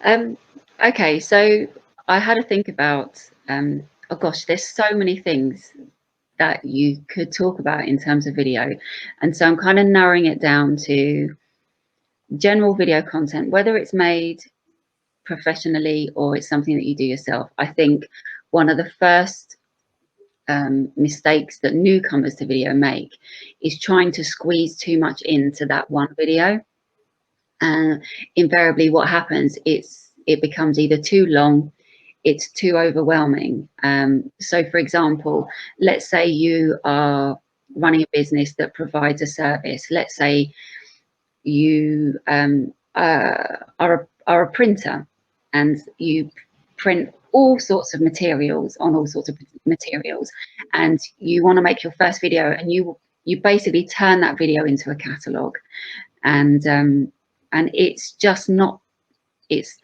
Um, okay, so I had to think about, oh gosh, there's so many things that you could talk about in terms of video. And so I'm kind of narrowing it down to general video content, whether it's made professionally or it's something that you do yourself. I think one of the first mistakes that newcomers to video make is trying to squeeze too much into that one video. And invariably, what happens is it becomes either too long, it's too overwhelming. So, for example, let's say you are running a business that provides a service. Let's say you are a printer and you print all sorts of materials on all sorts of materials, and you want to make your first video, and you basically turn that video into a catalog, and it's just not it's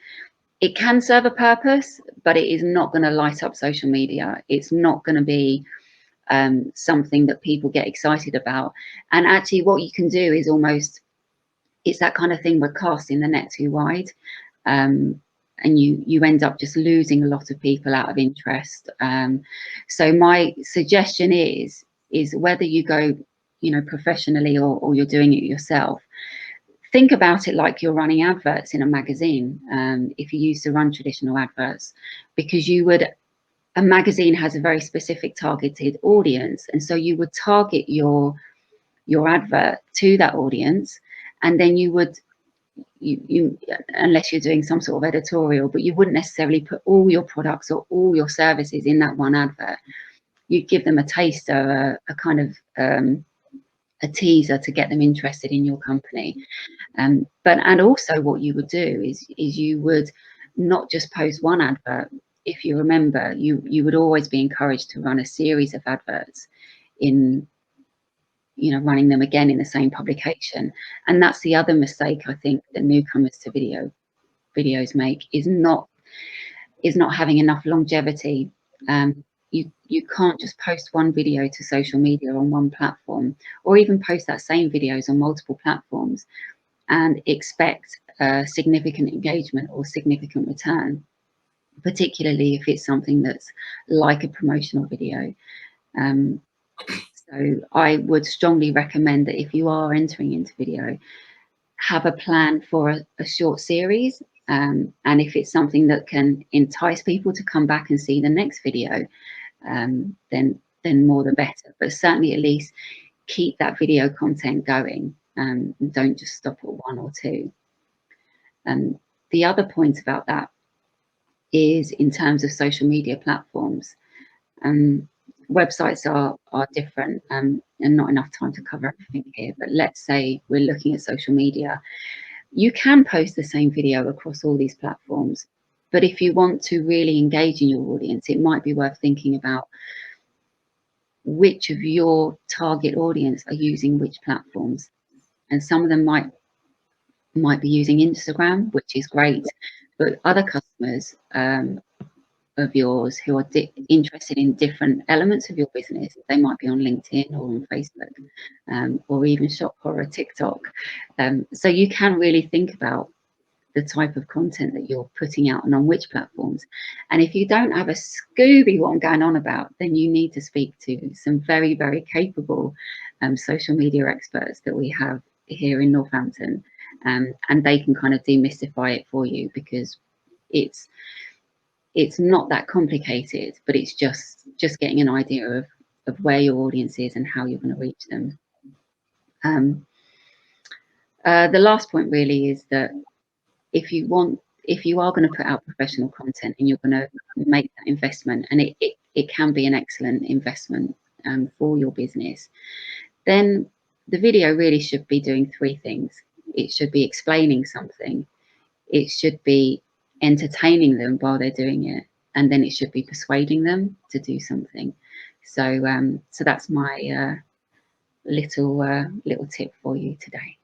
it can serve a purpose, but it is not going to light up social media. It's not going to be something that people get excited about. And actually, what you can do is almost, it's that kind of thing where casting the net too wide, and you end up just losing a lot of people out of interest. So my suggestion is whether you go, professionally, or you're doing it yourself, think about it like you're running adverts in a magazine. If you used to run traditional adverts, because a magazine has a very specific targeted audience, and so you would target your advert to that audience, and then you would you unless you're doing some sort of editorial, but you wouldn't necessarily put all your products or all your services in that one advert. You'd give them a taster, a kind of a teaser to get them interested in your company. And also what you would do is you would not just post one advert. If you remember, you would always be encouraged to run a series of adverts in, running them again in the same publication. And that's the other mistake I think that newcomers to videos make, is not having enough longevity. You can't just post one video to social media on one platform, or even post that same videos on multiple platforms and expect significant engagement or significant return, particularly if it's something that's like a promotional video. So I would strongly recommend that if you are entering into video, have a plan for a short series. And if it's something that can entice people to come back and see the next video, then more the better. But certainly, at least keep that video content going. Don't just stop at one or two. The other point about that is in terms of social media platforms. Websites are different, and not enough time to cover everything here. But let's say we're looking at social media. You can post the same video across all these platforms, but if you want to really engage in your audience, it might be worth thinking about which of your target audience are using which platforms. And some of them might be using Instagram, which is great, but other customers of yours who are interested in different elements of your business, they might be on LinkedIn or on Facebook, or even Shopper or TikTok. So you can really think about the type of content that you're putting out and on which platforms. And if you don't have a Scooby what I'm going on about, then you need to speak to some very, very capable social media experts that we have here in Northampton, and they can kind of demystify it for you, because it's not that complicated, but it's just getting an idea of where your audience is and how you're going to reach them. The last point really is that if you are going to put out professional content and you're going to make that investment, and it can be an excellent investment for your business, then the video really should be doing three things. It should be explaining something, it should be entertaining them while they're doing it, and then it should be persuading them to do something. So that's my little tip for you today.